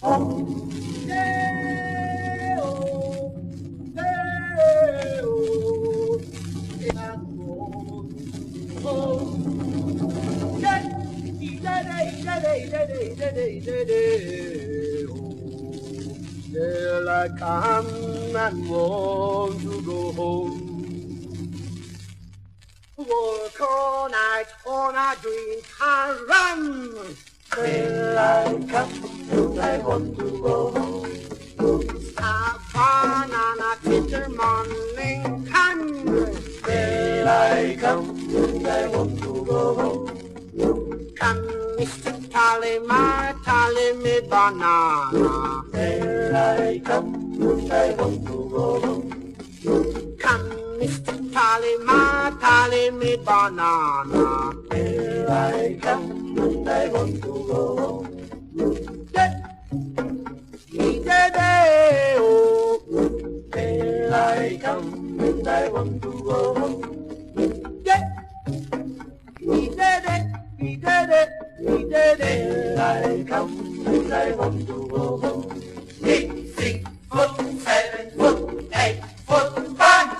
home. Still I come and want to go home. Work all night on a drink and run. Still I come and I want to go home. Stop on a Twitter morning time. Still I come and I want to go home. Come, Mr. Tally me banana. There I come, and I want to go home. Come, Mr. Tally me banana. There I come, and I want to go home. Oh. There I come, and I want to go home. He did it, I come and I want to go home. 6 foot, 7 foot, 8 foot punch.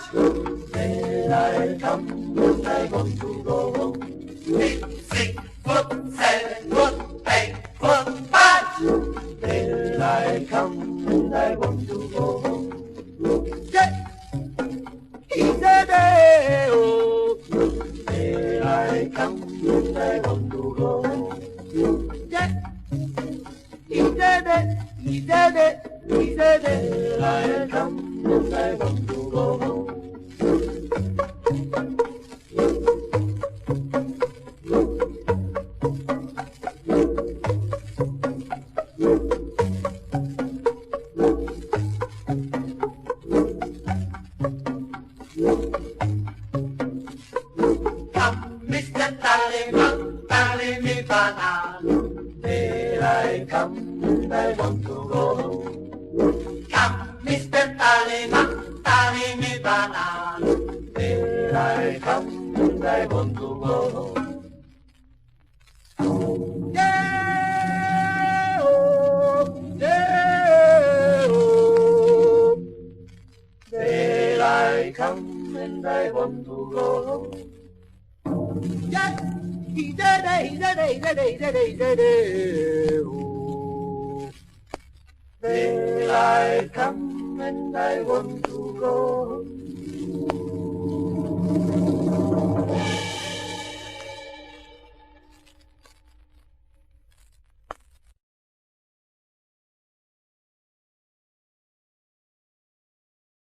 There I come and I want to go home. 6 foot, 7 foot, 8 foot punch. There I come and I want to go home. He did it, oh. There I come and I want to go home. He did it, I come and I want to go home. Come, Mr. Tallyman, tally me banana. There I come and I want to go home. Come, Mr. Tallyman, tally me banana. There I come and I want to go home. Yeah, oh, yeah, oh. There I come and I want to go home. Yeah, he did it, oh. There I come and I want to go home.